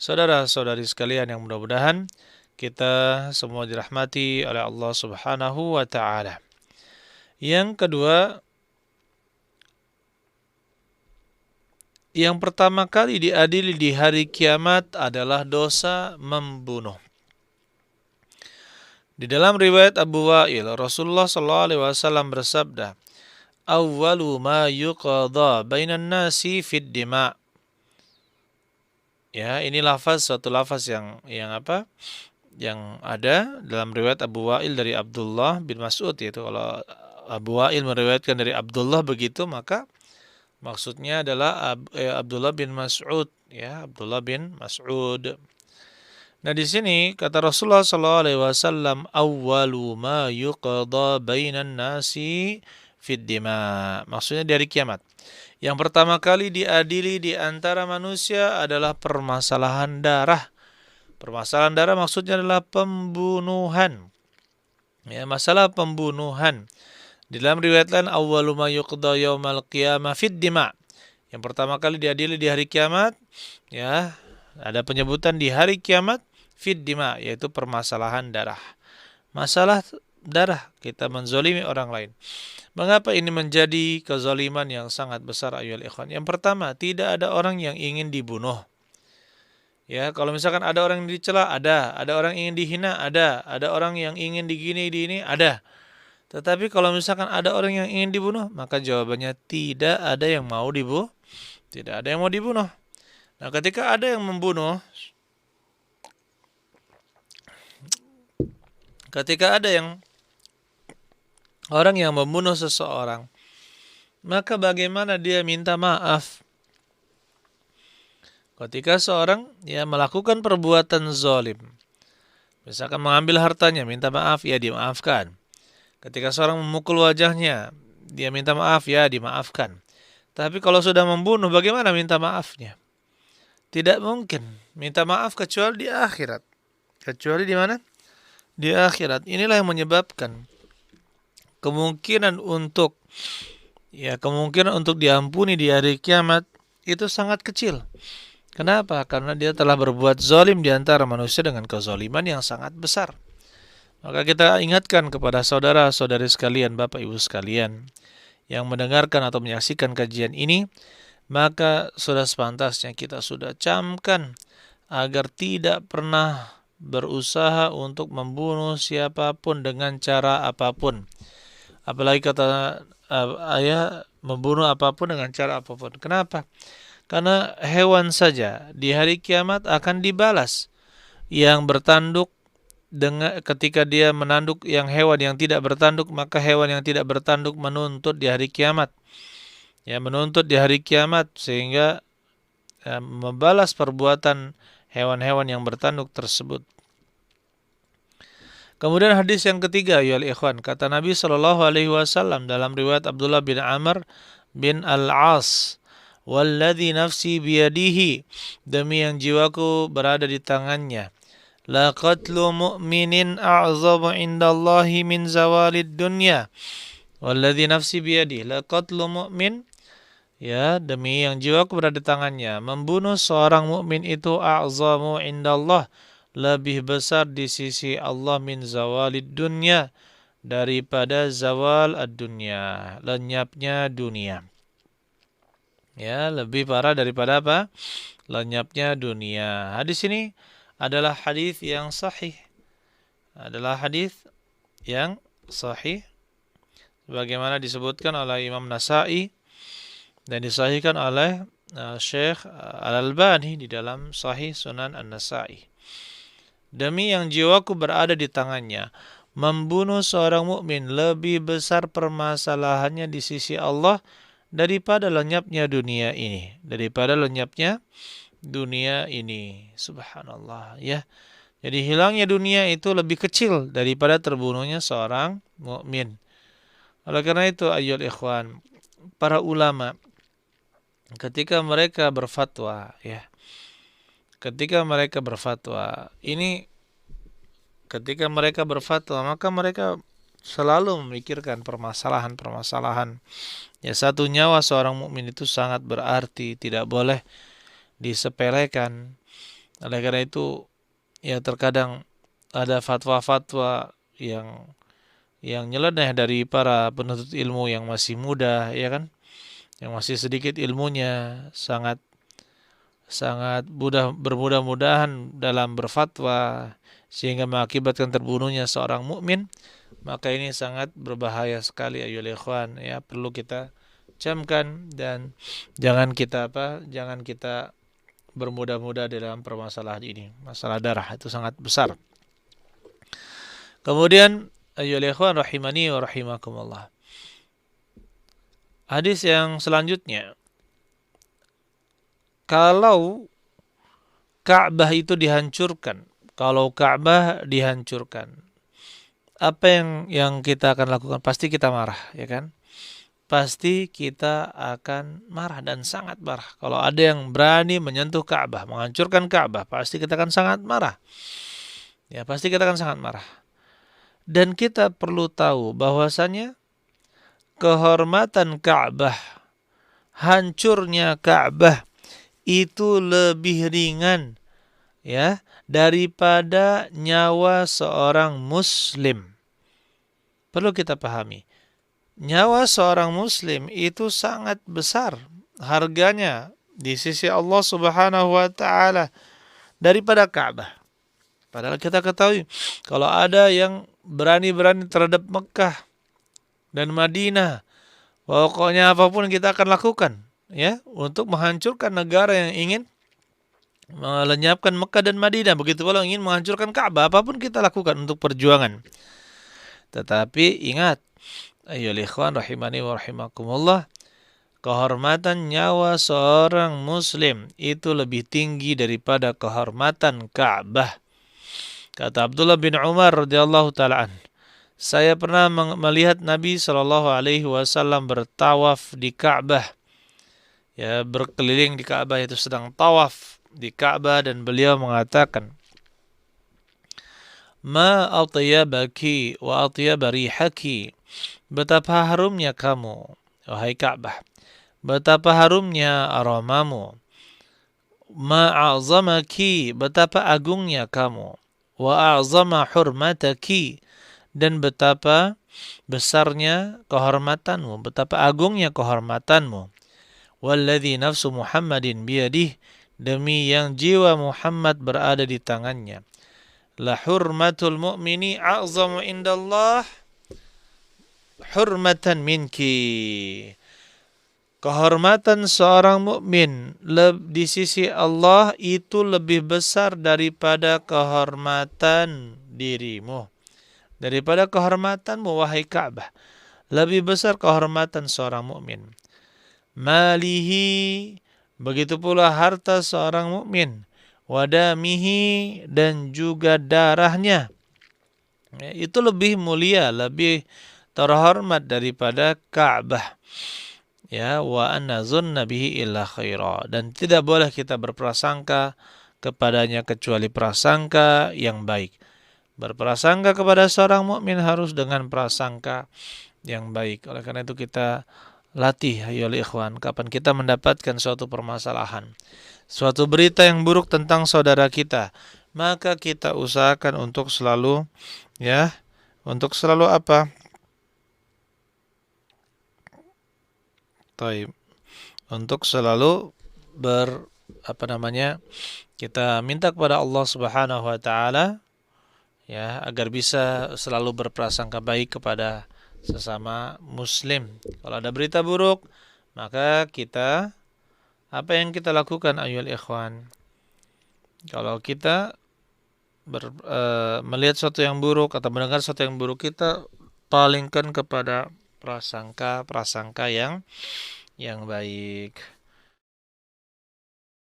Saudara-saudari sekalian yang mudah-mudahan kita semua dirahmati oleh Allah Subhanahu wa taala. Yang kedua, yang pertama kali diadili di hari kiamat adalah dosa membunuh. Di dalam riwayat Abu Wa'il, Rasulullah sallallahu alaihi wasallam bersabda, "Awwalu ma yuqadha bainan nasi fid dima." Ya, ini suatu lafaz yang apa? Yang ada dalam riwayat Abu Wa'il dari Abdullah bin Mas'ud, yaitu kalau Abu Wa'il meriwayatkan dari Abdullah begitu, maka maksudnya adalah Abdullah bin Mas'ud, ya, Abdullah bin Mas'ud. Nah, di sini kata Rasulullah sallallahu alaihi wasallam, "Awwalu ma yuqadha bainan nasi fid dima." Maksudnya dari kiamat. Yang pertama kali diadili di antara manusia adalah permasalahan darah. Permasalahan darah maksudnya adalah pembunuhan. Ya, masalah pembunuhan. Di dalam riwayat lain, awwalu ma yuqda yaumal qiyamah fid dima. Yang pertama kali diadili di hari kiamat, ya, ada penyebutan di hari kiamat fid dima, yaitu permasalahan darah. Masalah darah, kita menzolimi orang lain. Mengapa ini menjadi kezaliman yang sangat besar ayyuhal ikhwan? Yang pertama, tidak ada orang yang ingin dibunuh. Ya, kalau misalkan ada orang yang dicela, ada orang yang ingin dihina, ada orang yang ingin digini, ada. Tetapi kalau misalkan ada orang yang ingin dibunuh, maka jawabannya tidak ada yang mau dibunuh, tidak ada yang mau dibunuh. Nah, ketika ada yang membunuh, ketika ada orang yang membunuh seseorang, maka bagaimana dia minta maaf? Ketika seorang melakukan perbuatan zalim, misalkan mengambil hartanya, minta maaf, ya dimaafkan. Ketika seorang memukul wajahnya, dia minta maaf, ya dimaafkan. Tapi kalau sudah membunuh, bagaimana minta maafnya? Tidak mungkin minta maaf kecuali di akhirat. Kecuali di mana? Di akhirat. Inilah yang menyebabkan kemungkinan untuk diampuni di hari kiamat itu sangat kecil. Kenapa? Karena dia telah berbuat zalim di antara manusia dengan kezaliman yang sangat besar. Maka kita ingatkan kepada saudara-saudari sekalian, Bapak Ibu sekalian, yang mendengarkan atau menyaksikan kajian ini, maka sudah sepantasnya kita sudah camkan agar tidak pernah berusaha untuk membunuh siapapun dengan cara apapun. Apalagi kata ayah, membunuh apapun dengan cara apapun. Kenapa? Karena hewan saja di hari kiamat akan dibalas. Yang bertanduk ketika dia menanduk hewan yang tidak bertanduk, maka hewan yang tidak bertanduk menuntut di hari kiamat. Ya, menuntut di hari kiamat sehingga membalas perbuatan hewan-hewan yang bertanduk tersebut. Kemudian hadis yang ketiga, ya ikhwan, kata Nabi Shallallahu alaihi wasallam dalam riwayat Abdullah bin Amr bin Al-As, "Walladzi nafsi biyadihi," demi yang jiwaku berada di tangannya, "la qatlu mu'minin a'zamu indallahi min zawalid dunya." Walladzi nafsi biyadihi, la qatlu mu'min, ya, demi yang jiwaku berada di tangannya, membunuh seorang mukmin itu a'zamu indallah, lebih besar di sisi Allah min zawalid dunya, daripada zawal ad-dunya, lenyapnya dunia. Ya, lebih parah daripada apa? Lenyapnya dunia. Hadis ini adalah hadis yang sahih. Adalah hadis yang sahih sebagaimana disebutkan oleh Imam Nasa'i dan disahihkan oleh Syekh Al-Albani di dalam Sahih Sunan An-Nasa'i. Demi yang jiwaku berada di tangannya, membunuh seorang mukmin lebih besar permasalahannya di sisi Allah daripada lenyapnya dunia ini, Subhanallah, ya. Jadi hilangnya dunia itu lebih kecil daripada terbunuhnya seorang mukmin. Oleh karena itu, ayyuhal ikhwan, para ulama ketika mereka berfatwa, maka mereka selalu memikirkan permasalahan. Ya, satu nyawa seorang mukmin itu sangat berarti, tidak boleh disepelekan. Oleh karena itu, ya terkadang ada fatwa-fatwa yang nyeleneh dari para penuntut ilmu yang masih muda, ya kan, yang masih sedikit ilmunya, sangat bermudah-mudahan dalam berfatwa sehingga mengakibatkan terbunuhnya seorang mukmin, maka ini sangat berbahaya sekali ayolah ikhwan, ya perlu kita camkan dan jangan kita bermudah-mudah dalam permasalahan ini. Masalah darah itu sangat besar. Kemudian ayolah ikhwan rahimani wa rahimakumullah. Hadis yang selanjutnya, kalau Ka'bah itu dihancurkan, apa yang kita akan lakukan? Pasti kita marah, ya kan? Pasti kita akan marah dan sangat marah. Kalau ada yang berani menyentuh Ka'bah, menghancurkan Ka'bah, pasti kita akan sangat marah. Ya, pasti kita akan sangat marah. Dan kita perlu tahu bahwasanya kehormatan Ka'bah, hancurnya Ka'bah itu lebih ringan, ya, daripada nyawa seorang muslim. Perlu kita pahami. Nyawa seorang muslim itu sangat besar harganya di sisi Allah Subhanahu wa taala daripada Ka'bah. Padahal kita ketahui kalau ada yang berani-berani terhadap Mekah dan Madinah, pokoknya apapun kita akan lakukan, ya, untuk menghancurkan negara yang ingin melenyapkan Mekah dan Madinah. Begitu pula ingin menghancurkan Ka'bah, apapun kita lakukan untuk perjuangan. Tetapi ingat, ayolah ikhwan rahimani wa rahimakumullah, kehormatan nyawa seorang muslim itu lebih tinggi daripada kehormatan Ka'bah. Kata Abdullah bin Umar radhiyallahu taala an, saya pernah melihat Nabi sallallahu alaihi wasallam bertawaf di Ka'bah. Ya, berkeliling di Ka'bah, itu sedang tawaf di Ka'bah, dan beliau mengatakan, "Ma atyabaki wa atyab rihaki." Betapa harumnya kamu, wahai Ka'bah. Betapa harumnya aromamu. Ma'azamaki, betapa agungnya kamu. Wa a'zama hurmataki, dan betapa besarnya kehormatanmu, betapa agungnya kehormatanmu. Walladzi nafsu Muhammadin biyadih, demi yang jiwa Muhammad berada di tangannya. La hurmatul mu'mini a'zamu indallah hurmatan minki. Kehormatan seorang mukmin di sisi Allah itu lebih besar daripada kehormatan dirimu. Daripada kehormatanmu, wahai Ka'bah. Lebih besar kehormatan seorang mukmin. Malihi, begitu pula harta seorang mukmin. Wadamihi, dan juga darahnya. Itu lebih mulia, lebih terhormat daripada Ka'bah. Ya, wa anna zunna bihi illa khaira, dan tidak boleh kita berprasangka kepadanya kecuali prasangka yang baik. Berprasangka kepada seorang mukmin harus dengan prasangka yang baik. Oleh karena itu kita latih, ayolah ikhwan, kapan kita mendapatkan suatu permasalahan, suatu berita yang buruk tentang saudara kita, maka kita usahakan untuk selalu, ya, untuk selalu apa? Taib. Untuk selalu kita minta kepada Allah Subhanahu wa taala, ya, agar bisa selalu berprasangka baik kepada sesama muslim. Kalau ada berita buruk, maka apa yang kita lakukan ayyuhal ikhwan? Kalau kita melihat sesuatu yang buruk atau mendengar sesuatu yang buruk, kita palingkan kepada prasangka yang baik.